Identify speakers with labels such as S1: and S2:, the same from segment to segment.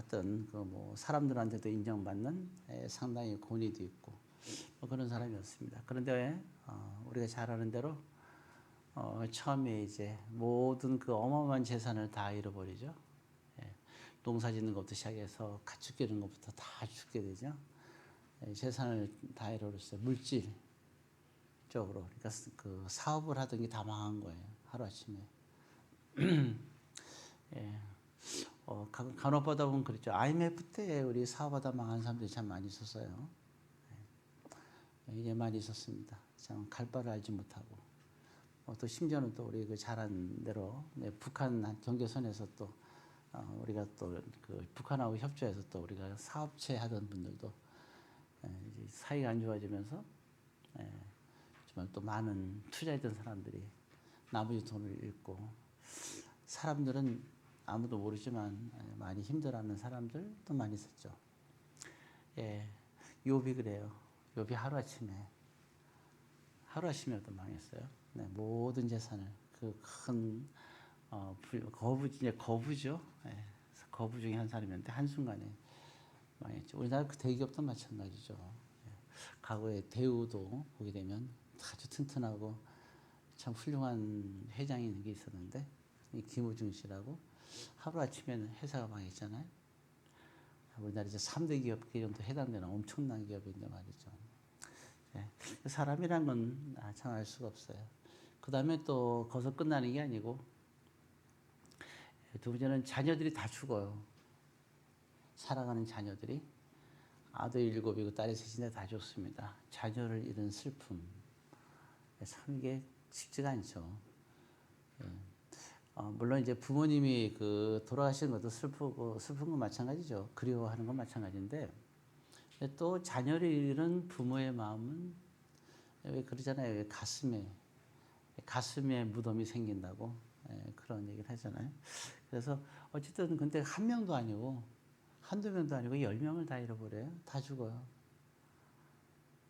S1: 하여튼 그 뭐 사람들한테도 인정받는 상당히 권위도 있고 뭐 그런 사람이었습니다. 그런데 우리가 잘 아는 대로 처음에 이제 모든 그 어마어마한 재산을 다 잃어버리죠. 농사 짓는 것부터 시작해서 가축 기르는 것부터 다 죽게 되죠. 재산을 다 잃어버렸어요. 물질 쪽으로. 그러니까 그 사업을 하던 게 다 망한 거예요. 하루아침에. 예. 간혹 보다 보면 그랬죠. IMF 때 우리 사업하다 망한 사람들이 참 많이 있었어요. 예, 많이 있었습니다. 참 갈 바를 알지 못하고. 또 심지어는 또 우리 그 잘한 대로 북한 경계선에서 또 우리가 또 그 북한하고 협조해서 또 우리가 사업체 하던 분들도 이제 사이가 안 좋아지면서 정말 또 많은 투자했던 사람들이 나머지 돈을 잃고 사람들은 아무도 모르지만 많이 힘들어하는 사람들도 많이 있었죠. 예, 욥이 그래요. 욥이 하루아침에도 망했어요. 네, 모든 재산을 그 큰 거부죠. 예, 거부 중에 한 사람이었는데 한순간에 망했죠. 우리나라 그 대기업도 마찬가지죠. 예, 과거에 대우도 보게 되면 아주 튼튼하고 참 훌륭한 회장이 있는 게 있었는데 이 김우중 씨라고 하루아침에는 회사가 망했잖아요. 우리나라 이제 3대 기업 정도 해당되는 엄청난 기업인데 말이죠. 예, 사람이란 건 참 알 수가 없어요. 그 다음에 또 거기서 끝나는 게 아니고 두 번째는 자녀들이 다 죽어요. 살아가는 자녀들이 아들 7이고 딸이 3인데 다 죽습니다. 자녀를 잃은 슬픔. 참 이게 쉽지가 않죠. 예. 물론 이제 부모님이 그 돌아가시는 것도 슬픈 건 마찬가지죠. 그리워하는 건 마찬가지인데 또 자녀를 잃은 부모의 마음은 왜 그러잖아요. 왜 가슴에 무덤이 생긴다고 그런 얘기를 하잖아요. 그래서 어쨌든 근데 한 명도 아니고 한두 명도 아니고 10명을 다 잃어버려요. 다 죽어요.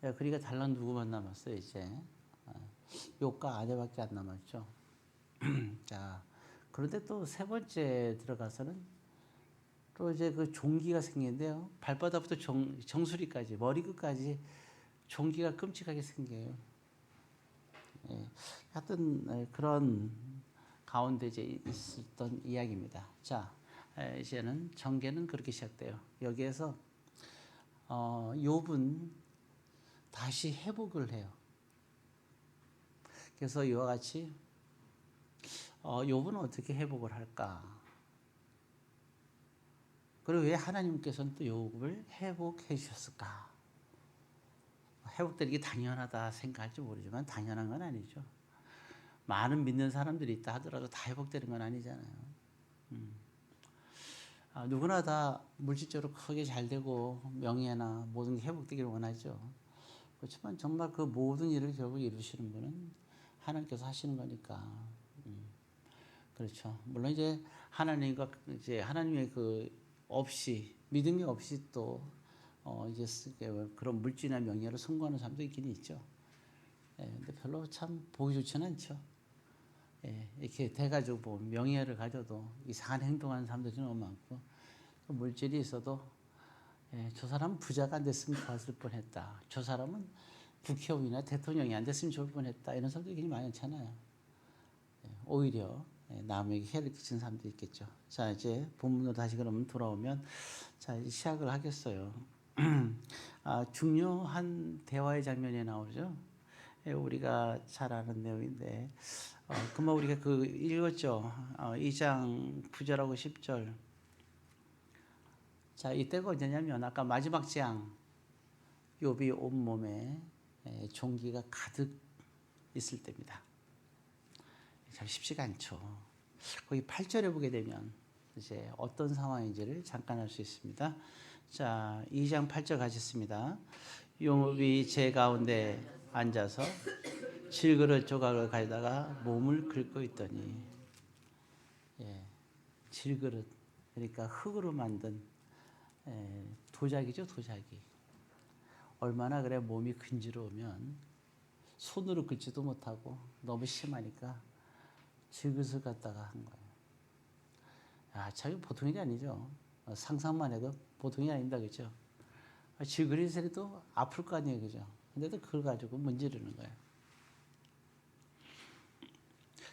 S1: 그러니까 달랑 누구만 남았어요 이제. 욥과 아내밖에 안 남았죠. 자, 그런데 또 세 번째 들어가서는 또 이제 그 종기가 생기는데요. 발바닥부터 정수리까지 머리끝까지 종기가 끔찍하게 생겨요. 예, 하여튼 그런 가운데 이제 있었던 이야기입니다. 자, 이제는 전개는 그렇게 시작돼요. 여기에서 욥은 다시 회복을 해요. 그래서 이와 같이 욥은 어떻게 회복을 할까? 그리고 왜 하나님께서는 또 욥을 회복해 주셨을까? 회복되는 게 당연하다 생각할지 모르지만 당연한 건 아니죠. 많은 믿는 사람들이 있다 하더라도 다 회복되는 건 아니잖아요. 누구나 다 물질적으로 크게 잘 되고 명예나 모든 게 회복되기를 원하죠. 그렇지만 정말 그 모든 일을 결국 이루시는 분은 하나님께서 하시는 거니까. 그렇죠. 물론 이제 하나님과 이제 하나님의 그 없이 믿음이 없이 또 이제 그런 물질이나 명예를 선고하는 사람도 있긴 있죠. 근데 별로 참 보기 좋지는 않죠. 이렇게 돼가지고 뭐 명예를 가져도 이상한 행동하는 사람들이 너무 많고 물질이 있어도 저 사람은 부자가 안 됐으면 좋았을 뻔했다. 저 사람은 국회의원이나 대통령이 안 됐으면 좋을 뻔했다. 이런 사람들이 굉장히 많잖아요. 오히려 남에게 해를 끼친 사람도 있겠죠. 자, 이제 본문으로 다시 그러면 돌아오면 자, 시작을 하겠어요. 중요한 대화의 장면이 나오죠. 우리가 잘 아는 내용인데 금방 우리가 그 읽었죠. 2장 9절하고 10절. 자, 이때가 언제냐면 아까 마지막 장 욥이 온몸에 종기가 가득 있을 때입니다. 참 쉽지가 않죠. 거기 8절에 보게 되면 이제 어떤 상황인지를 잠깐 알 수 있습니다. 자, 2장 8절 가셨습니다. 욥이 제 가운데 앉아서 질그릇 조각을 가져다가 몸을 긁고 있더니, 질그릇 그러니까 흙으로 만든 도자기죠, 도자기. 얼마나 그래 몸이 근지러우면 손으로 긁지도 못하고 너무 심하니까 질그릇을 갖다가 한 거예요. 참 보통 일이 아니죠. 상상만 해도 보통이 아닙니다. 그죠? 질그릇이라도 아플 거 아니에요. 그죠? 근데도 그걸 가지고 문지르는 거예요.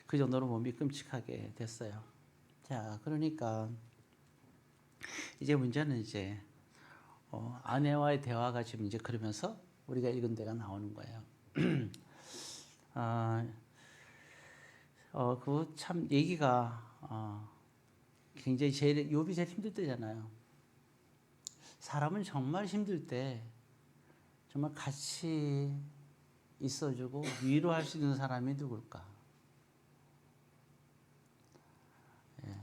S1: 그 정도로 몸이 끔찍하게 됐어요. 자, 그러니까 이제 문제는 이제 아내와의 대화가 지금 이제 그러면서 우리가 읽은 데가 나오는 거예요. 그 참 얘기가 굉장히 욥이 제일 힘들 때잖아요. 사람은 정말 힘들 때 정말 같이 있어주고 위로할 수 있는 사람이 누굴까? 예.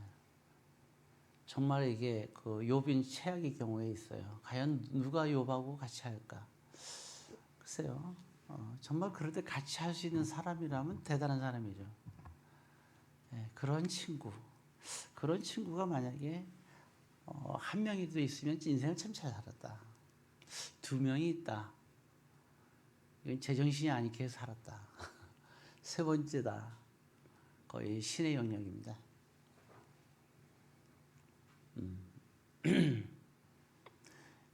S1: 정말 이게 그 욥인 최악의 경우에 있어요. 과연 누가 욥하고 같이 할까? 글쎄요. 정말 그럴 때 같이 할 수 있는 사람이라면 대단한 사람이죠. 예, 그런 친구가 만약에 한 명이도 있으면 인생을 참 잘 살았다. 두 명이 있다. 이건 제정신이 아니게 살았다. 세 번째다. 거의 신의 영역입니다.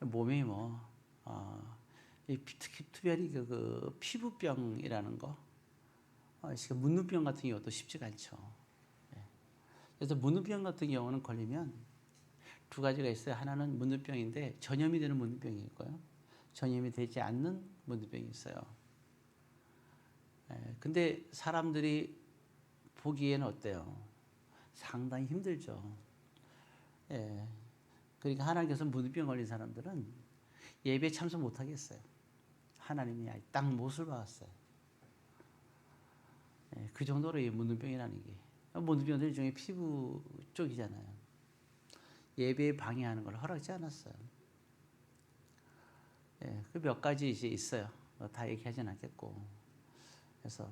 S1: 몸이 특별히 그 피부병이라는 거, 문무병 같은 경우도 쉽지가 않죠. 예. 그래서 문무병 같은 경우는 걸리면 두 가지가 있어요. 하나는 문무병인데 전염이 되는 문무병이 있고요. 전염이 되지 않는 문무병이 있어요. 근데 사람들이 보기에는 어때요? 상당히 힘들죠. 예. 그러니까 하나님께서 문무병 걸린 사람들은 예배 참석 못 하겠어요. 하나님이 딱 못을 박았어요. 예, 그 정도로 이 문무병이라는 게 문무병들 중에 피부 쪽이잖아요. 예배에 방해하는 걸 허락하지 않았어요. 예, 그 몇 가지 이제 있어요. 다 얘기하진 않겠고. 그래서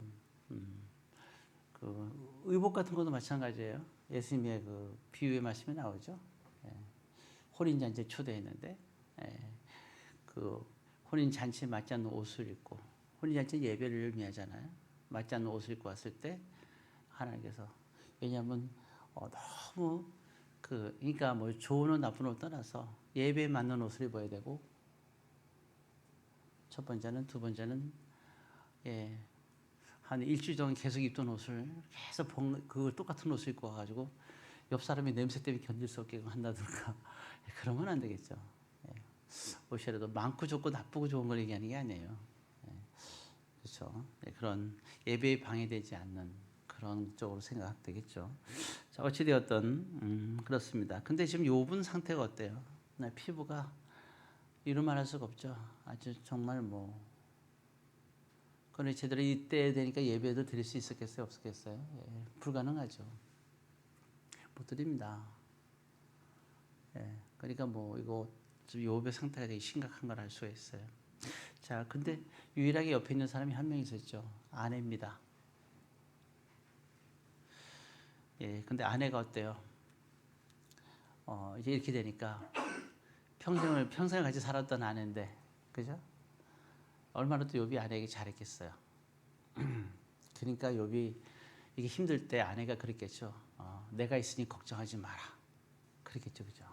S1: 그 의복 같은 것도 마찬가지예요. 예수님의 그 비유의 말씀이 나오죠. 예, 혼인 잔치에 초대했는데 그 혼인 잔치에 맞지 않는 옷을 입고 혼인 잔치 예배를 의미하잖아요. 맞지 않는 옷을 입고 왔을 때 하나님께서 왜냐하면 너무 그러니까 뭐 좋은 옷 나쁜 옷 떠나서 예배에 맞는 옷을 입어야 되고 첫 번째는 두 번째는 한 일주일 동안 계속 입던 옷을 계속 그 똑같은 옷을 입고 와가지고 옆 사람이 냄새 때문에 견딜 수 없게 한다든가 그러면 안 되겠죠. 옷이라도 많고 좋고 나쁘고 좋은 걸 얘기하는 게 아니에요. 그렇죠. 그런 예배에 방해되지 않는 그런 쪽으로 생각되겠죠. 자, 어찌되었든 그렇습니다. 근데 지금 욥은 상태가 어때요? 피부가 이루 말할 수가 없죠. 아주 정말 그런데 제대로 이때 되니까 예배도 드릴 수 있었겠어요? 없었겠어요? 예, 불가능하죠. 못 드립니다. 예, 그러니까 이거 욥의 상태가 되게 심각한 걸 알 수가 있어요. 자, 근데 유일하게 옆에 있는 사람이 한 명 있었죠. 아내입니다. 예, 근데 아내가 어때요? 이제 이렇게 되니까 평생을 같이 살았던 아내인데, 그죠? 얼마나 또 욥이 아내에게 잘했겠어요. 그러니까 욥이 이게 힘들 때 아내가 그랬겠죠. 내가 있으니 걱정하지 마라. 그랬겠죠, 그죠?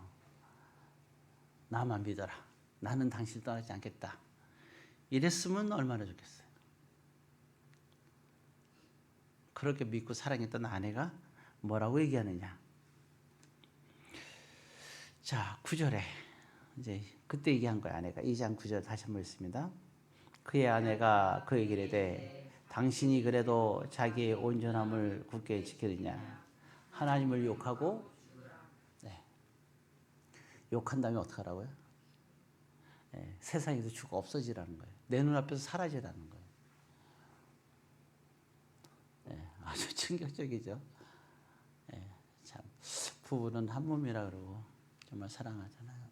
S1: 나만 믿어라. 나는 당신을 떠나지 않겠다. 이랬으면 얼마나 좋겠어요. 그렇게 믿고 사랑했던 아내가 뭐라고 얘기하느냐. 자, 9절에 이제 그때 얘기한 거야. 아내가 2장 9절 다시 한번 읽습니다. 그의 아내가 그에게 이르되 당신이 그래도 자기의 온전함을 굳게 지키느냐. 하나님을 욕하고 욕한 다음에 어떡하라고요? 세상에서 죽어 없어지라는 거예요. 내 눈앞에서 사라지라는 거예요. 아주 충격적이죠. 참 부부는 한 몸이라 그러고 정말 사랑하잖아요.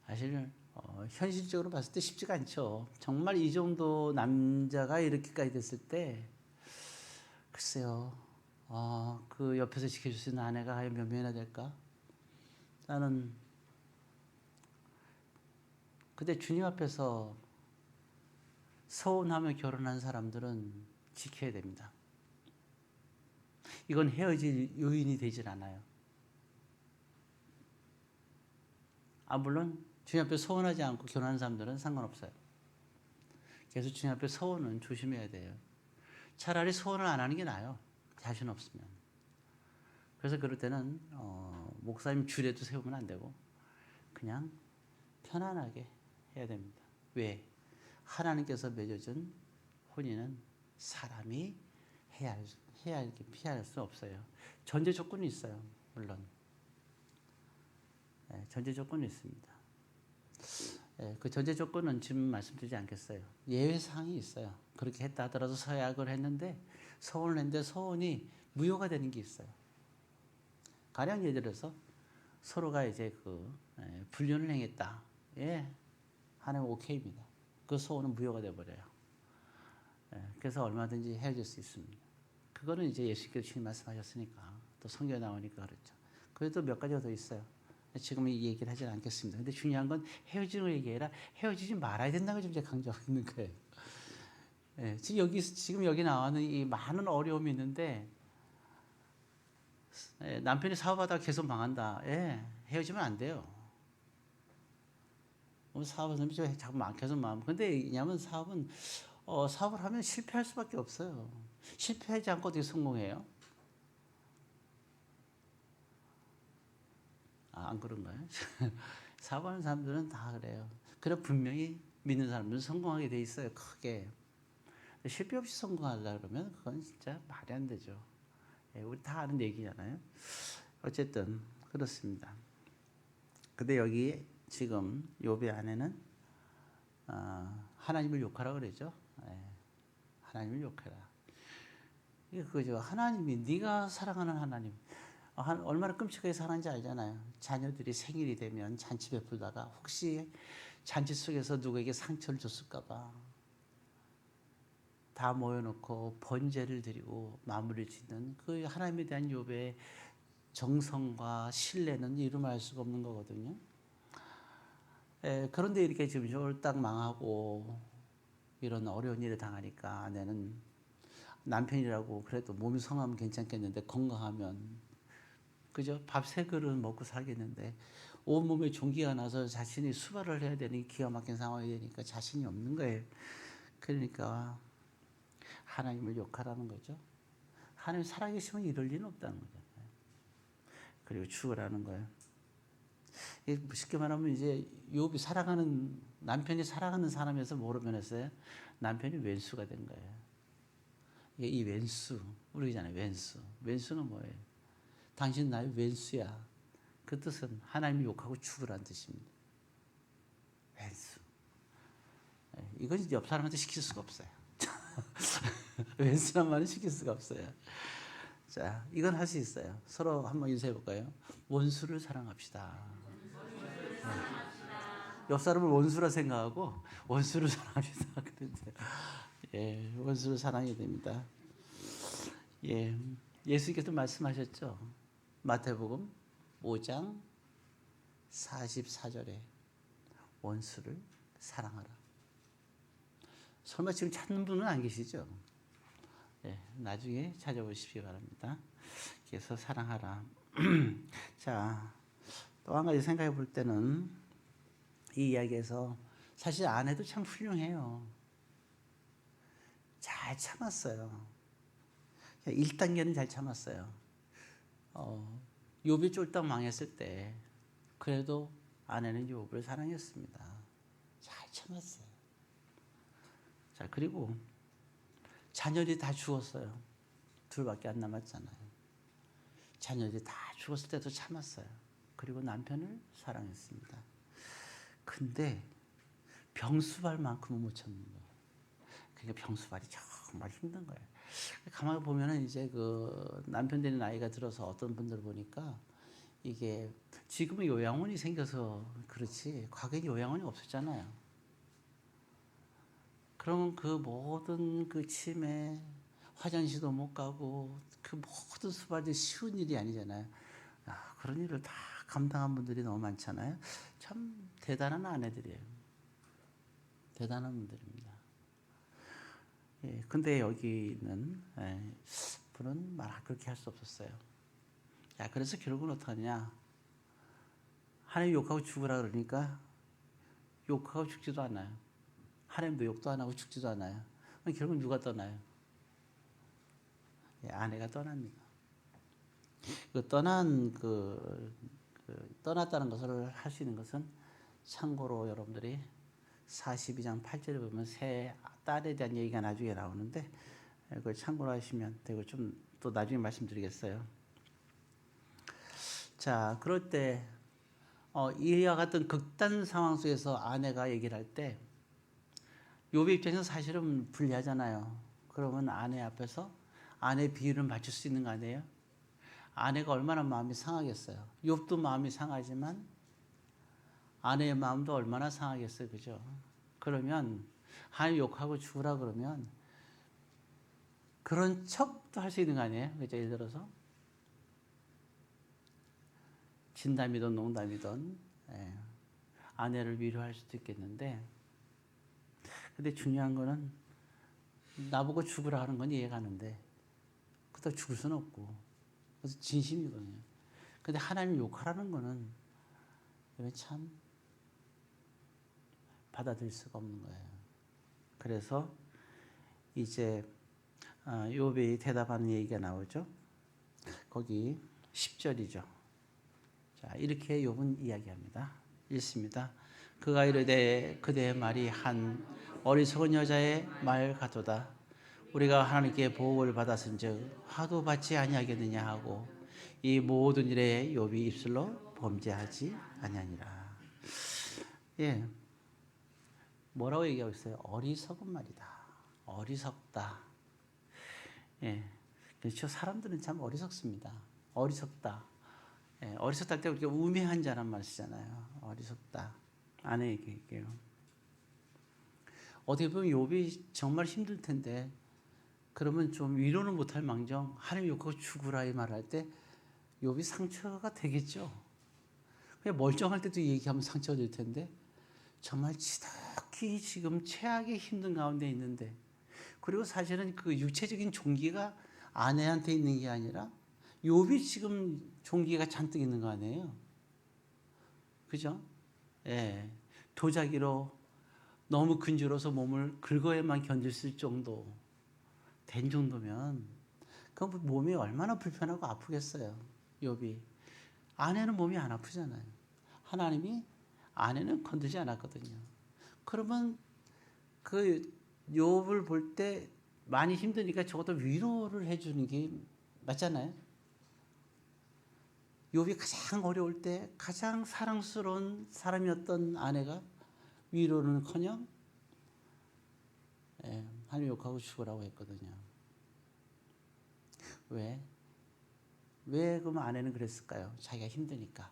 S1: 사실 현실적으로 봤을 때 쉽지가 않죠. 정말 이 정도 남자가 이렇게까지 됐을 때 글쎄요. 그 옆에서 지켜줄 수 있는 아내가 과연 몇 명이나 될까? 나는 근데 주님 앞에서 서운하며 결혼한 사람들은 지켜야 됩니다. 이건 헤어질 요인이 되질 않아요. 물론 주님 앞에 서원하지 않고 결혼하는 사람들은 상관없어요. 그래서 주님 앞에 서원은 조심해야 돼요. 차라리 서원을 안 하는 게 나아요. 자신 없으면. 그래서 그럴 때는 목사님 주례도 세우면 안 되고 그냥 편안하게 해야 됩니다. 왜? 하나님께서 맺어준 혼인은 사람이 피할 수 없어요. 전제 조건이 있어요. 물론. 전제 조건이 있습니다. 그 전제 조건은 지금 말씀드리지 않겠어요. 예외 사항이 있어요. 그렇게 했다 하더라도 서약을 했는데 서원을 했는데 서원이 무효가 되는 게 있어요. 가령 예를 들어서 서로가 이제 불륜을 행했다. 하나님 오케이입니다. 그 서원은 무효가 돼 버려요. 그래서 얼마든지 헤어질 수 있습니다. 그거는 이제 예수께서 주님 말씀하셨으니까 또 성경에 나오니까 그렇죠. 그래도 몇 가지가 더 있어요. 지금 이 얘기를 하지는 않겠습니다. 근데 중요한 건 헤어지는 얘기 아니라 헤어지지 말아야 된다고 지금 제가 강조하고 있는 거예요. 지금 여기 나와는 이 많은 어려움이 있는데 남편이 사업하다가 계속 망한다. 헤어지면 안 돼요. 사업은 자꾸 계속 망. 근데 왜냐하면 사업을 하면 실패할 수밖에 없어요. 실패하지 않고 어떻게 성공해요? 안 그런가요? 사업하는 사람들은 다 그래요. 그래 분명히 믿는 사람들은 성공하게 돼 있어요. 크게. 실패 없이 성공하려 그러면 그건 진짜 말이 안 되죠. 우리 다 아는 얘기잖아요. 어쨌든 그렇습니다. 근데 여기 지금 욥의 아내는 하나님을 욕하라 그러죠. 하나님을 욕해라. 이게 그거죠. 하나님이 네가 사랑하는 하나님. 얼마나 끔찍하게 사랑하는지 알잖아요. 자녀들이 생일이 되면 잔치 베풀다가 혹시 잔치 속에서 누구에게 상처를 줬을까 봐 다 모여놓고 번제를 드리고 마무리 짓는 그 하나님에 대한 욥의 정성과 신뢰는 이루말 수가 없는 거거든요. 그런데 이렇게 지금 쫄딱 망하고 이런 어려운 일을 당하니까 아내는 남편이라고 그래도 몸이 성하면 괜찮겠는데 건강하면 그죠? 밥 세 그릇 먹고 살겠는데 온몸에 종기가 나서 자신이 수발을 해야 되는 기가 막힌 상황이 되니까 자신이 없는 거예요. 그러니까 하나님을 욕하라는 거죠. 하나님 살아계시면 이럴 리는 없다는 거죠. 그리고 죽으라는 거예요. 쉽게 말하면 이제 욥이 남편이 사랑하는 사람에서 뭐로 변했어요? 남편이 왼수가 된 거예요. 이 왼수, 우리 그러잖아요. 왼수. 왼수는 뭐예요? 당신 나의 왼수야. 그 뜻은 하나님이 욕하고 죽으라는 뜻입니다. 왼수. 이건 이제 옆 사람한테 시킬 수가 없어요. 왼수란 말은 시킬 수가 없어요. 자, 이건 할 수 있어요. 서로 한번 인사해 볼까요? 원수를 사랑합시다. 옆 사람을 원수라 생각하고 원수를 사랑합시다. 그런데 원수를 사랑해야 됩니다. 예수께서 말씀하셨죠. 마태복음 5장 44절에 원수를 사랑하라. 설마 지금 찾는 분은 안 계시죠? 나중에 찾아보십시오 바랍니다. 그래서 사랑하라. 자, 또 한 가지 생각해 볼 때는 이 이야기에서 사실 아내도 참 훌륭해요. 잘 참았어요. 1단계는 잘 참았어요. 욥이 쫄딱 망했을 때 그래도 아내는 욥을 사랑했습니다. 잘 참았어요. 자, 그리고 자녀들이 다 죽었어요. 둘밖에 안 남았잖아요. 자녀들이 다 죽었을 때도 참았어요. 그리고 남편을 사랑했습니다. 근데 병수발만큼은 못 참는 거예요. 그러니까 병수발이 정말 힘든 거예요. 가만히 보면은 이제 그 남편 되는 나이가 들어서 어떤 분들 보니까 이게 지금은 요양원이 생겨서 그렇지 과거에 요양원이 없었잖아요. 그러면 그 모든 그 치매, 화장실도 못 가고 그 모든 수발이 쉬운 일이 아니잖아요. 그런 일을 다 감당한 분들이 너무 많잖아요. 참 대단한 아내들이에요. 대단한 분들입니다. 근데 여기는 분은 말 그렇게 할 수 없었어요. 그래서 결국은 어떡하냐? 하나님 욕하고 죽으라 그러니까 욕하고 죽지도 않아요. 하나님도 욕도 안 하고 죽지도 않아요. 결국 누가 떠나요? 예, 아내가 떠납니다. 떠났다는 것을 할 수 있는 것은 참고로 여러분들이 42장 8절에 보면 새 딸에 대한 얘기가 나중에 나오는데 그걸 참고로 하시면 되고 좀 또 나중에 말씀드리겠어요. 자, 그럴 때 이와 같은 극단 상황 속에서 아내가 얘기를 할 때 욥의 입장에서 사실은 불리하잖아요. 그러면 아내 앞에서 아내 비유를 맞출 수 있는 거 아니에요? 아내가 얼마나 마음이 상하겠어요. 욥도 마음이 상하지만 아내의 마음도 얼마나 상하겠어요. 그죠? 그러면 하나님 욕하고 죽으라 그러면 그런 척도 할 수 있는 거 아니에요? 그죠? 예를 들어서 진담이든 농담이든 아내를 위로할 수도 있겠는데 근데 중요한 거는 나보고 죽으라 하는 건 이해가 가는데 그렇다고 죽을 수는 없고 그래서 진심이거든요. 근데 하나님 욕하라는 거는 참 받아들일 수가 없는 거예요. 그래서 이제 욥이 대답하는 얘기가 나오죠. 거기 10절이죠. 자, 이렇게 욥은 이야기합니다. 읽습니다. 그가 이르되 그대의 말이 한 어리석은 여자의 말 같도다. 우리가 하나님께 보복을 받았은즉 화도 받지 아니하겠느냐 하고 이 모든 일에 욥이 입술로 범죄하지 아니하니라. 예, 뭐라고 얘기하고 있어요? 어리석은 말이다. 어리석다. 예, 그렇죠. 사람들은 참 어리석습니다. 어리석다. 예, 어리석다 할 때 우리가 우매한 자란 말 쓰잖아요. 어리석다. 아내 얘기할게요. 어떻게 보면 욥이 정말 힘들 텐데 그러면 좀 위로는 못할 망정 하나님 욕하고 죽으라 이 말할 때 욥이 상처가 되겠죠. 그냥 멀쩡할 때도 얘기하면 상처가 될 텐데 정말 지독히 지금 최악의 힘든 가운데 있는데 그리고 사실은 그 육체적인 종기가 아내한테 있는 게 아니라 욥이 지금 종기가 잔뜩 있는 거 아니에요. 그죠? 예. 도자기로 너무 근질어서 몸을 긁어야만 견딜 수 있을 정도 된 정도면 그 몸이 얼마나 불편하고 아프겠어요. 욥이. 아내는 몸이 안 아프잖아요. 하나님이 아내는 건들지 않았거든요. 그러면 그 욥을 볼 때 많이 힘드니까 적어도 위로를 해주는 게 맞잖아요. 욥이 가장 어려울 때 가장 사랑스러운 사람이었던 아내가 위로는커녕 하나님 욕하고 죽으라고 했거든요. 왜? 왜 그럼 아내는 그랬을까요? 자기가 힘드니까.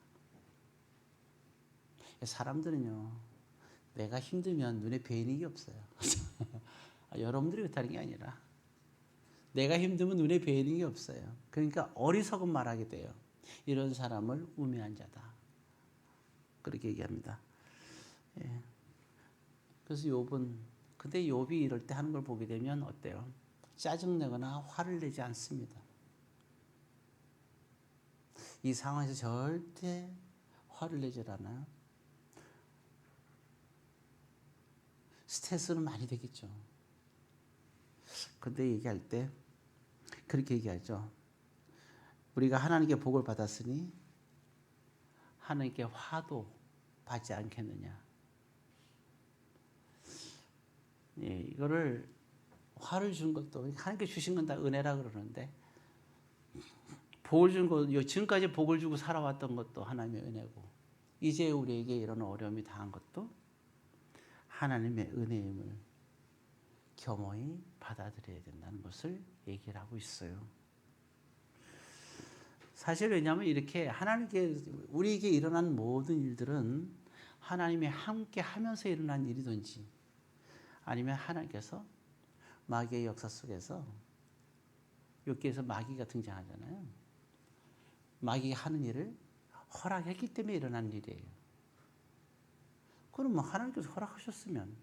S1: 사람들은요, 내가 힘들면 눈에 뵈이는 게 없어요. 여러분들이 그렇다는 게 아니라 내가 힘들면 눈에 뵈이는 게 없어요. 그러니까 어리석은 말하게 돼요. 이런 사람을 우매한 자다. 그렇게 얘기합니다. 예. 그래서 근데 욥이 이럴 때 하는 걸 보게 되면 어때요? 짜증내거나 화를 내지 않습니다. 이 상황에서 절대 화를 내질 않아요. 스트레스는 많이 되겠죠. 근데 얘기할 때 그렇게 얘기하죠. 우리가 하나님께 복을 받았으니 하나님께 화도 받지 않겠느냐. 예, 이거를 화를 준 것도 하나님께 주신 건 다 은혜라 그러는데 복을 준 것, 지금까지 복을 주고 살아왔던 것도 하나님의 은혜고 이제 우리에게 이런 어려움이 당한 것도 하나님의 은혜임을 겸허히 받아들여야 된다는 것을 얘기를 하고 있어요. 사실 왜냐하면 이렇게 하나님께 우리에게 일어난 모든 일들은 하나님이 함께 하면서 일어난 일이든지 아니면 하나님께서 마귀의 역사 속에서 여기에서 마귀가 등장하잖아요. 마귀가 하는 일을 허락했기 때문에 일어난 일이에요. 그럼 뭐 하나님께서 허락하셨으면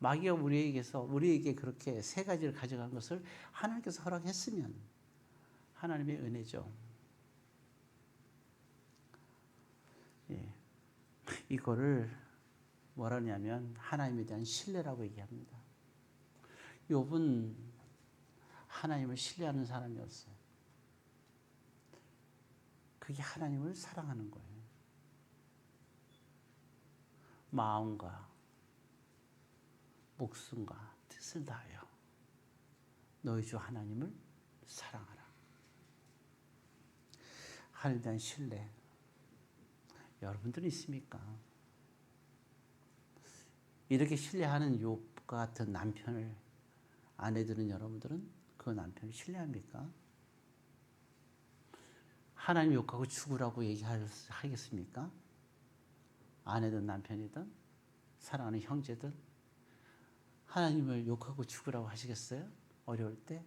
S1: 마귀가 우리에게 그렇게 세 가지를 가져간 것을 하나님께서 허락했으면 하나님의 은혜죠. 예. 이거를 뭐라 하냐면 하나님에 대한 신뢰라고 얘기합니다. 욥은 하나님을 신뢰하는 사람이었어요. 그게 하나님을 사랑하는 거예요. 마음과 목숨과 뜻을 다하여 너희 주 하나님을 사랑하라. 하나님에 대한 신뢰. 여러분들은 있습니까? 이렇게 신뢰하는 욥과 같은 남편을 아내들은 여러분들은 그 남편을 신뢰합니까? 하나님 욕하고 죽으라고 얘기하겠습니까? 아내든 남편이든 사랑하는 형제든 하나님을 욕하고 죽으라고 하시겠어요? 어려울 때?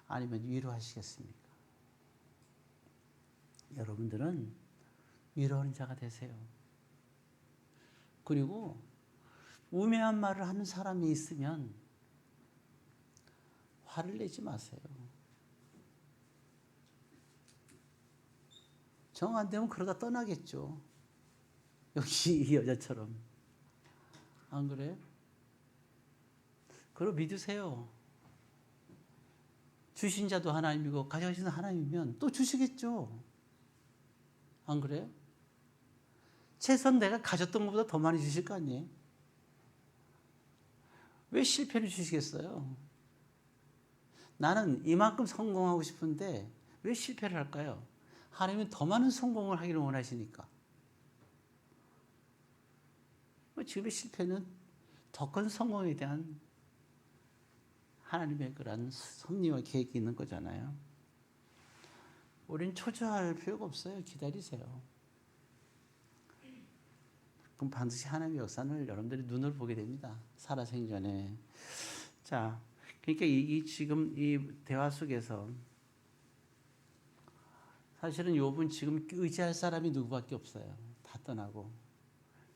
S1: 아니면 위로하시겠습니까? 여러분들은 위로하는 자가 되세요. 그리고 우매한 말을 하는 사람이 있으면 화를 내지 마세요. 정 안 되면 그러다 떠나겠죠. 역시 이 여자처럼. 안 그래요? 그걸 믿으세요. 주신 자도 하나님이고 가져가시는 하나님이면 또 주시겠죠. 안 그래요? 최소한 내가 가졌던 것보다 더 많이 주실 거 아니에요? 왜 실패를 주시겠어요? 나는 이만큼 성공하고 싶은데 왜 실패를 할까요? 하나님은 더 많은 성공을 하기를 원하시니까. 지금의 실패는 더 큰 성공에 대한 하나님의 그런 섭리와 계획이 있는 거잖아요. 우린 초조할 필요가 없어요. 기다리세요. 그럼 반드시 하나님의 역사를 여러분들이 눈으로 보게 됩니다. 살아생전에. 자, 그러니까 지금 이 대화 속에서 사실은 욥은 지금 의지할 사람이 누구밖에 없어요. 다 떠나고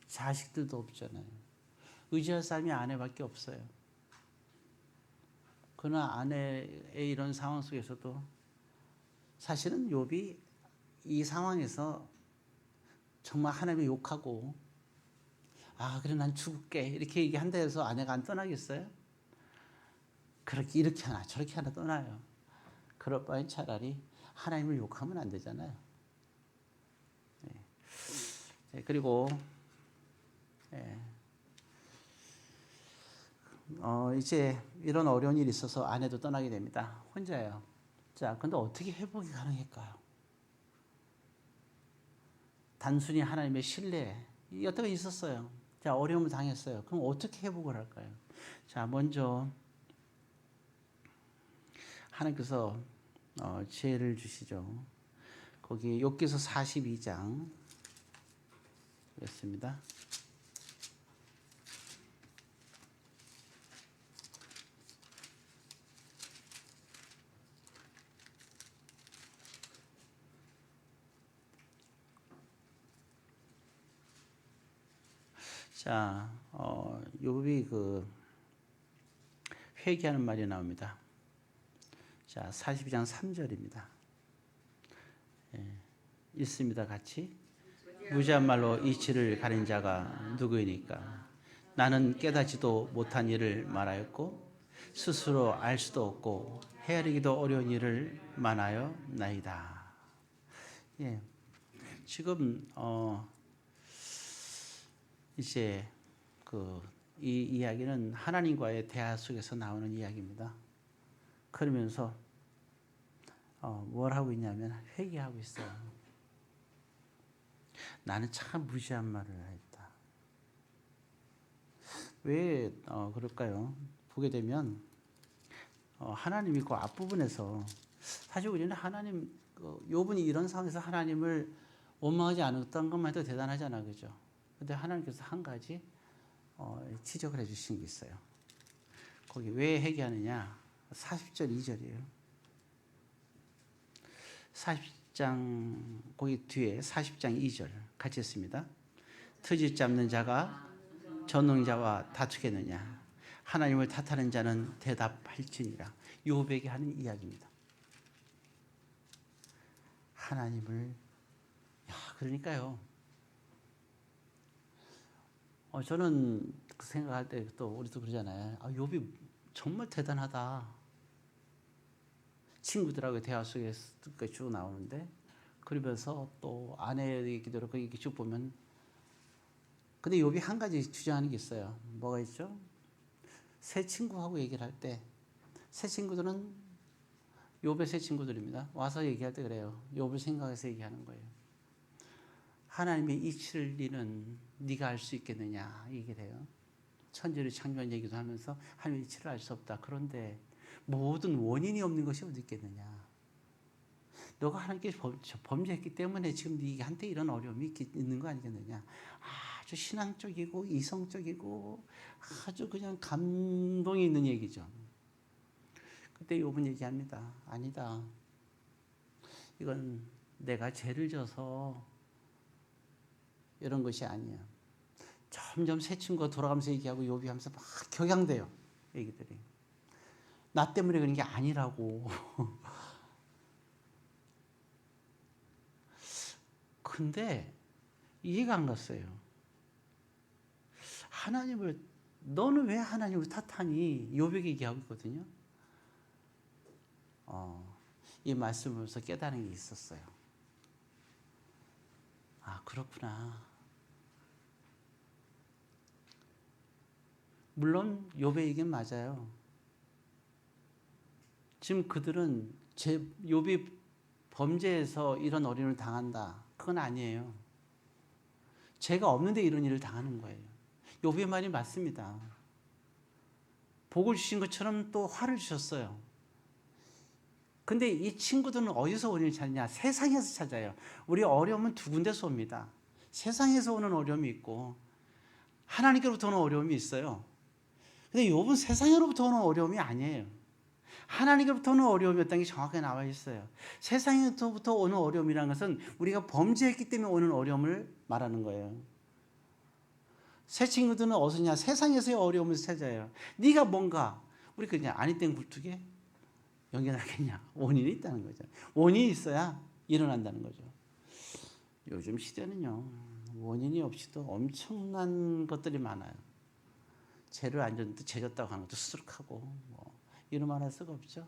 S1: 자식들도 없잖아요. 의지할 사람이 아내밖에 없어요. 그러나 아내의 이런 상황 속에서도 사실은 욥이 이 상황에서 정말 하나님을 욕하고 그래 난 죽을게 이렇게 얘기한다 해서 아내가 안 떠나겠어요? 그렇게 이렇게 하나 저렇게 하나 떠나요. 그럴 바엔 차라리 하나님을 욕하면 안 되잖아요. 네. 그리고 이제 이런 어려운 일이 있어서 아내도 떠나게 됩니다. 혼자예요. 자, 근데 어떻게 회복이 가능할까요? 단순히 하나님의 신뢰, 여태가 있었어요. 자, 어려움을 당했어요. 그럼 어떻게 회복을 할까요? 자, 먼저 하나님께서 지혜를 주시죠. 거기 욥기서 42장 였습니다. 자, 욥이 그 회개하는 말이 나옵니다. 자, 42장 3절입니다. 읽습니다. 같이. 무지한 말로 이치를 가린 자가 누구이니까? 나는 깨닫지도 못한 일을 말하였고 스스로 알 수도 없고 헤아리기도 어려운 일을 말하여 나이다. 예, 지금 이제 이 이야기는 하나님과의 대화 속에서 나오는 이야기입니다. 그러면서 뭘 하고 있냐면 회개하고 있어요. 나는 참 무지한 말을 했다. 왜 그럴까요? 보게 되면 하나님이 그 앞부분에서 사실 우리는 하나님 욥은 이런 상황에서 하나님을 원망하지 않았던 것만 해도 대단하잖아, 그죠? 근데 하나님께서 한 가지 지적을 해주신 게 있어요. 거기 왜 회개하느냐? 40절 2절이에요. 40장 거기 뒤에 40장 2절 같이 했습니다. 트집 잡는 자가 전능자와 다투겠느냐? 하나님을 탓하는 자는 대답할지니라. 욥에게 하는 이야기입니다. 하나님을 그러니까요. 저는 그 생각할 때 또 우리도 그러잖아요. 욥이 정말 대단하다. 친구들하고 대화 속에 쭉 나오는데, 그러면서 또 아내 얘기도 그렇고 이렇게 쭉 보면, 근데 욥이 한 가지 주장하는 게 있어요. 뭐가 있죠? 새 친구하고 얘기를 할 때, 새 친구들은 욥의 새 친구들입니다. 와서 얘기할 때 그래요. 욥을 생각해서 얘기하는 거예요. 하나님의 이치를 니는 네가 알 수 있겠느냐 얘기를 해요. 천지를 창조한 얘기도 하면서 하나님의 이치를 알 수 없다. 그런데 모든 원인이 없는 것이 어디 있겠느냐. 너가 하나님께 범죄했기 때문에 지금 네한테 이런 어려움이 있는 거 아니겠느냐. 아주 신앙적이고 이성적이고 아주 그냥 감동이 있는 얘기죠. 그때 욥은 얘기합니다. 아니다. 이건 내가 죄를 져서 이런 것이 아니야. 점점 새 친구가 돌아가면서 얘기하고 욥이 하면서 막 격양돼요. 얘기들이. 나 때문에 그런 게 아니라고. 근데 이해가 안 갔어요. 너는 왜 하나님을 탓하니? 욥에게 얘기하고 있거든요. 이 말씀을 보면서 깨달은 게 있었어요. 그렇구나. 물론 욥의 얘기는 맞아요. 지금 그들은 욥이 범죄해서 이런 어려움을 당한다. 그건 아니에요. 죄가 없는데 이런 일을 당하는 거예요. 욥의 말이 맞습니다. 복을 주신 것처럼 또 화를 주셨어요. 근데 이 친구들은 어디서 원인을 찾느냐? 세상에서 찾아요. 우리 어려움은 두 군데서 옵니다. 세상에서 오는 어려움이 있고 하나님께로부터 오는 어려움이 있어요. 근데 욥은 세상으로부터 오는 어려움이 아니에요. 하나님께로부터 오는 어려움이었다는 게 정확하게 나와 있어요. 세상에서부터 오는 어려움이라는 것은 우리가 범죄했기 때문에 오는 어려움을 말하는 거예요. 새 친구들은 어디서냐? 세상에서의 어려움을 찾아요. 네가 뭔가 우리 그냥 아니 땐 굴뚝에 연결하겠냐? 원인이 있다는 거죠. 원인이 있어야 일어난다는 거죠. 요즘 시대는요, 원인이 없이도 엄청난 것들이 많아요. 죄를 안 졌는데 죄 졌다고 하는 것도 수룩하고 이런 말 할 수가 없죠.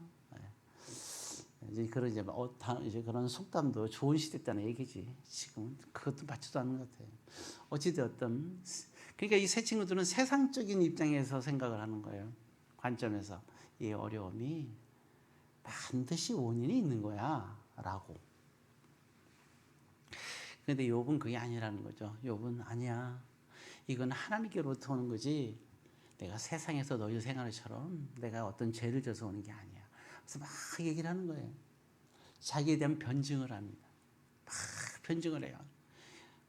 S1: 이제 그런 속담도 좋은 시대 때는 얘기지. 지금은 그것도 맞지도 않는 것 같아요. 어찌되었든 그러니까 이 새 친구들은 세상적인 입장에서 생각을 하는 거예요. 관점에서 이 어려움이 반드시 원인이 있는 거야 라고. 그런데 욥은 그게 아니라는 거죠. 욥은 아니야. 이건 하나님께로부터 오는 거지 내가 세상에서 너희 생활처럼 내가 어떤 죄를 져서 오는 게 아니야. 그래서 막 얘기를 하는 거예요. 자기에 대한 변증을 합니다. 막 변증을 해요.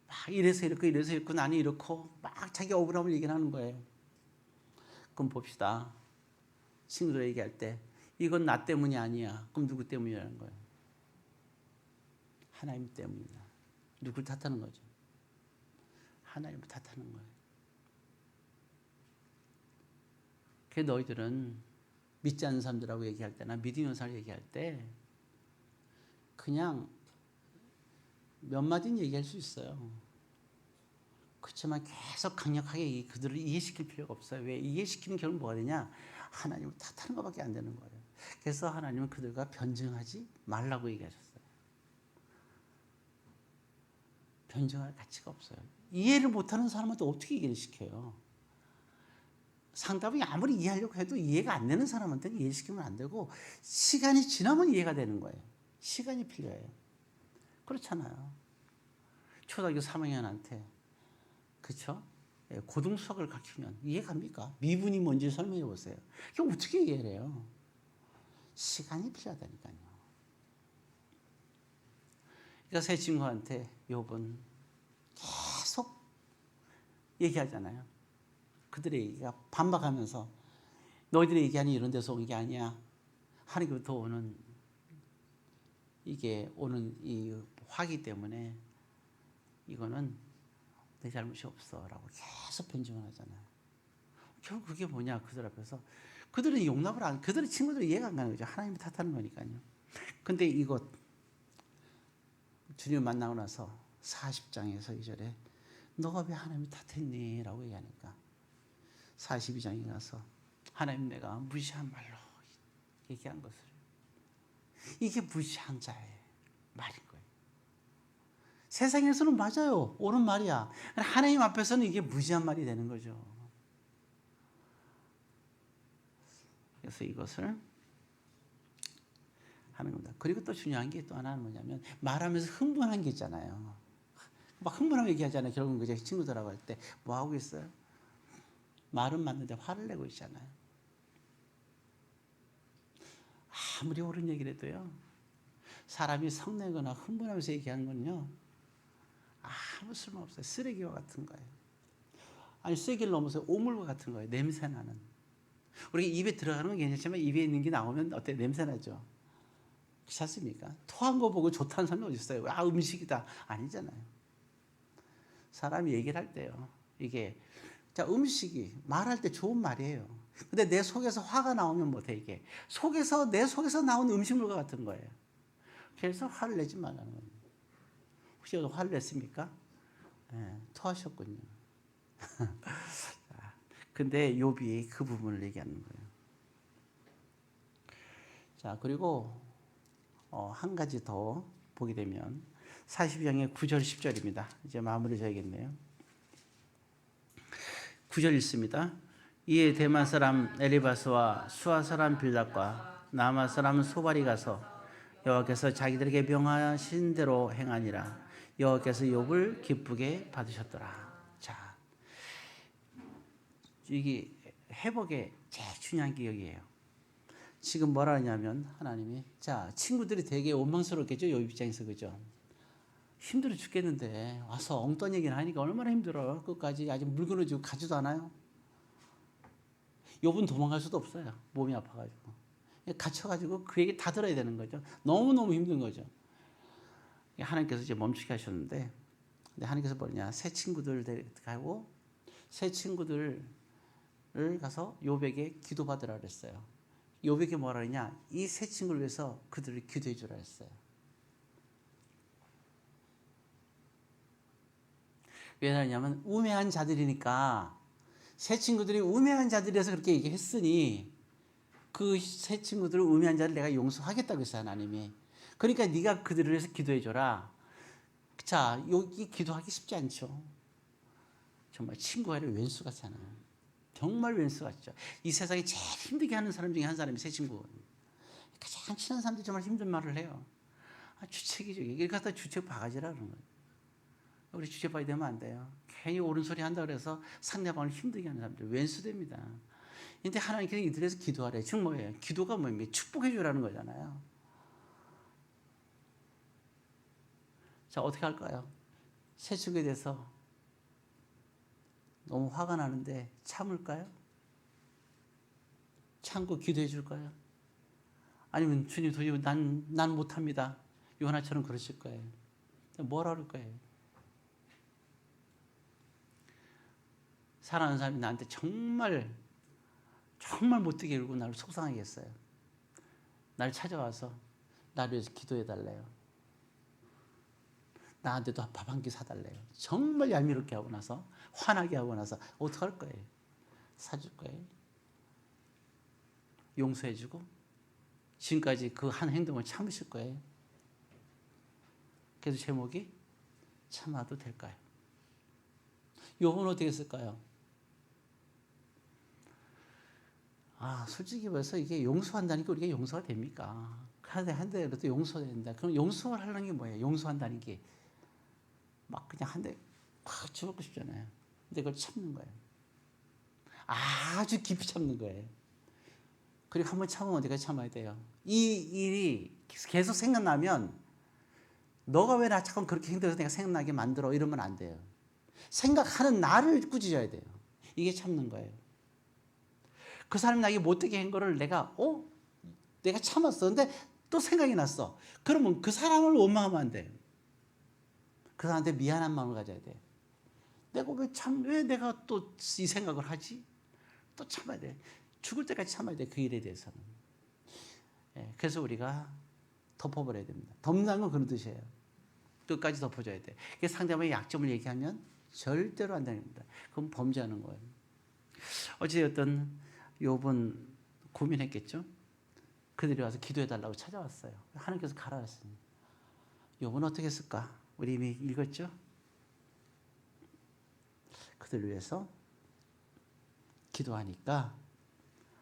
S1: 막 이래서 이렇고 나는 이렇고 막 자기 억울함을 얘기를 하는 거예요. 그럼 봅시다. 친구들 얘기할 때 이건 나 때문이 아니야. 그럼 누구 때문이라는 거예요? 하나님 때문이다. 누굴 탓하는 거죠? 하나님을 탓하는 거예요. 그래서 너희들은 믿지 않는 사람들하고 얘기할 때나 믿음의 사람을 얘기할 때 그냥 몇 마디는 얘기할 수 있어요. 그렇지만 계속 강력하게 그들을 이해시킬 필요가 없어요. 왜? 이해시키는 결국은 뭐가 되냐? 하나님을 탓하는 것밖에 안 되는 거예요. 그래서 하나님은 그들과 변증하지 말라고 얘기하셨어요. 변증할 가치가 없어요. 이해를 못하는 사람한테 어떻게 이해를 시켜요? 상담이 아무리 이해하려고 해도 이해가 안 되는 사람한테는 이해시키면 안 되고 시간이 지나면 이해가 되는 거예요. 시간이 필요해요. 그렇잖아요. 초등학교 3학년한테 그렇죠? 고등수학을 가르치면 이해갑니까? 미분이 뭔지 설명해 보세요. 이게 어떻게 이해를 해요? 시간이 필요하다니까요. 그러니까 새 친구한테 욥은 계속 얘기하잖아요. 그들의 얘기가 반박하면서 너희들의 얘기하니 이런 데서 온 게 아니야. 하나님부터 오는 이게 오는 이 화기 때문에 이거는 내 잘못이 없어라고 계속 변증을 하잖아요. 결국 그게 뭐냐? 그들 앞에서 그들은 용납을 안, 그들의 친구들이 이해가 안 가는 거죠. 하나님을 탓하는 거니까요. 근데 이것 주님 만나고 나서 40장에서 2절에 너가 왜 하나님이 탓했니? 라고 얘기하니까 42장에 가서 하나님 내가 무시한 말로 얘기한 것을 이게 무시한 자의 말인 거예요. 세상에서는 맞아요. 옳은 말이야. 하나님 앞에서는 이게 무시한 말이 되는 거죠. 그래서 이것을 하는 겁니다. 그리고 또 중요한 게 또 하나는 뭐냐면 말하면서 흥분한 게 있잖아요. 막 흥분하고 얘기하잖아요. 결국은 그제 친구들하고 할 때 뭐 하고 있어요? 말은 맞는데 화를 내고 있잖아요. 아무리 옳은 얘기를 해도요. 사람이 성내거나 흥분하면서 얘기하는 건요. 아무 쓸모없어요. 쓰레기와 같은 거예요. 아니 쓰레기를 넘어서 오물과 같은 거예요. 냄새나는. 우리가 입에 들어가는 건 괜찮지만 입에 있는 게 나오면 어때? 냄새나죠. 그렇지 않습니까? 토한 거 보고 좋다는 사람이 어디 있어요? 아 음식이다. 아니잖아요. 사람이 얘기를 할 때요. 이게 자 음식이 말할 때 좋은 말이에요. 근데 내 속에서 화가 나오면 못해 이게. 내 속에서 나온 음식물과 같은 거예요. 그래서 화를 내지 말라는 거예요. 혹시 화를 냈습니까? 네, 토하셨군요. 근데 욥이 그 부분을 얘기하는 거예요. 자 그리고 한 가지 더 보게 되면 42장의 9절 10절입니다. 이제 마무리 져야겠네요. 9절 읽습니다. 이에 대만 사람 엘리바스와 수아 사람 빌닷과 나마 사람 소발이 가서 여호와께서 자기들에게 명하신 대로 행하니라. 여호와께서 욥을 기쁘게 받으셨더라. 자, 이게 회복의 제일 중요한 게 여기예요. 지금 뭐라 하냐면 하나님이 자 친구들이 되게 원망스럽겠죠. 욥 입장에서 그죠. 힘들어 죽겠는데 와서 엉뚱한 얘기를 하니까 얼마나 힘들어. 끝까지 아직 물건을 지고 가지도 않아요. 욥은 도망갈 수도 없어요. 몸이 아파가지고. 갇혀가지고 그 얘기 다 들어야 되는 거죠. 너무너무 힘든 거죠. 하나님께서 이제 멈추게 하셨는데, 근데 하나님께서 뭐냐, 새 친구들 가고, 새 친구들을 가서 욥에게 기도받으라 그랬어요. 욥에게 뭐라 그러냐, 이 새 친구를 위해서 그들을 기도해 주라 했어요. 왜냐하면 우매한 자들이니까 새 친구들이 우매한 자들이라서 그렇게 얘기했으니 그 새 친구들을 우매한 자를 내가 용서하겠다고 했어요. 하나님이. 그러니까 네가 그들을 위해서 기도해 줘라. 자 여기 기도하기 쉽지 않죠. 정말 친구가 아니라 왼수 같잖아요. 정말 왼수 같죠. 이 세상에 제일 힘들게 하는 사람 중에 한 사람이 새 친구. 가장 친한 사람들이 정말 힘든 말을 해요. 주책이죠. 이걸 갖다 주책 바가지라 그러는 거예요. 우리 주책바이 되면 안 돼요. 괜히 옳은 소리 한다 그래서 상대방을 힘들게 하는 사람들 왼수됩니다. 근데 하나님께서 이들에서 기도하래. 즉 뭐예요? 기도가 뭡니까? 축복해 주라는 거잖아요. 자 어떻게 할까요? 새 친구에 대해서 너무 화가 나는데 참을까요? 참고 기도해 줄까요? 아니면 주님 도저히 난 못합니다. 요나처럼 그러실 거예요. 뭐라 그럴 거예요? 사랑하는 사람이 나한테 정말 못되게 굴고 나를 속상하게 했어요. 나를 찾아와서 나를 위해서 기도해 달래요. 나한테도 밥 한 끼 사달래요. 정말 얄미롭게 하고 나서 화나게 하고 나서 어떡할 거예요? 사줄 거예요. 용서해주고 지금까지 그 한 행동을 참으실 거예요. 그래서 제목이 참아도 될까요? 욥은 어떻게 했을까요? 솔직히 말해서 이게 용서한다니까 우리가 용서가 됩니까? 한 대 그래도 용서해야 된다. 그럼 용서를 하는 게 뭐예요? 용서한다는 게 막 그냥 한 대 확 쳐먹고 싶잖아요. 근데 그걸 참는 거예요. 아주 깊이 참는 거예요. 그리고 한번 참으면 어디까지 참아야 돼요? 이 일이 계속 생각나면 너가 왜 나 자꾸 그렇게 힘들어서 내가 생각나게 만들어 이러면 안 돼요. 생각하는 나를 꾸짖어야 돼요. 이게 참는 거예요. 그 사람이 나에게 못되게 한 거를 내가 참았어. 근데 또 생각이 났어. 그러면 그 사람을 원망하면 안 돼요. 그 사람한테 미안한 마음을 가져야 돼요. 왜 내가 또 이 생각을 하지? 또 참아야 돼. 죽을 때까지 참아야 돼. 그 일에 대해서는. 그래서 우리가 덮어버려야 됩니다. 덮는 건 그런 뜻이에요. 끝까지 덮어줘야 돼. 상대방의 약점을 얘기하면 절대로 안 됩니다. 그건 범죄하는 거예요. 어찌되었든 욥은 고민했겠죠. 그들이 와서 기도해달라고 찾아왔어요. 하나님께서 가라 하셨습니다. 욥은 어떻게 했을까? 우리 이미 읽었죠. 그들 위해서 기도하니까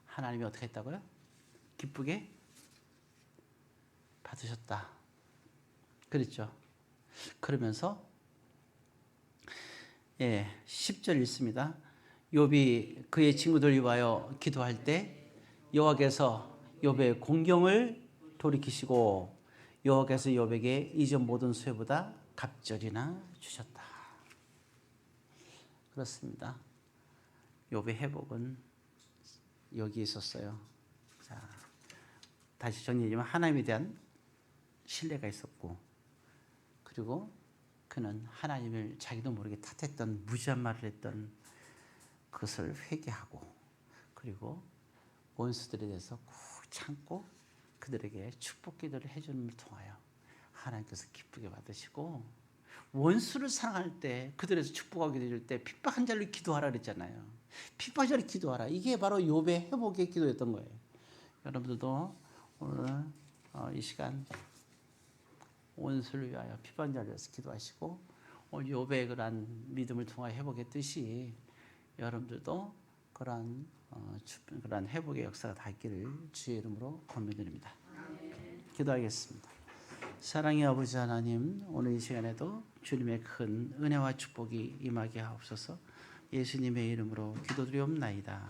S1: 하나님이 어떻게 했다고요? 기쁘게 받으셨다. 그랬죠. 그러면서 10절 읽습니다. 욥이 그의 친구들 위하여 기도할 때 여호와께서 욥의 공경을 돌이키시고 여호와께서 욥에게 이전 모든 수혜보다 갑절이나 주셨다. 그렇습니다. 욥의 회복은 여기 있었어요. 자, 다시 정리하지만 하나님에 대한 신뢰가 있었고, 그리고 그는 하나님을 자기도 모르게 탓했던, 무지한 말을 했던 그것을 회개하고, 그리고 원수들에 대해서 꾹 참고 그들에게 축복 기도를 해주는 걸 통하여 하나님께서 기쁘게 받으시고, 원수를 사랑할 때 그들에서 축복하게 될 때 핍박한 자를 기도하라 그랬잖아요. 핍박한 자를 기도하라. 이게 바로 욥의 회복의 기도였던 거예요. 여러분들도 오늘 이 시간 원수를 위하여 핍박한 자를 위해서 기도하시고, 욥의 그러한 믿음을 통하여 회복의 뜻이 여러분들도 그러한 회복의 역사가 다 있기를 주의 이름으로 권면드립니다. 기도하겠습니다. 사랑의 아버지 하나님, 오늘 이 시간에도 주님의 큰 은혜와 축복이 임하게 하옵소서. 예수님의 이름으로 기도드리옵나이다.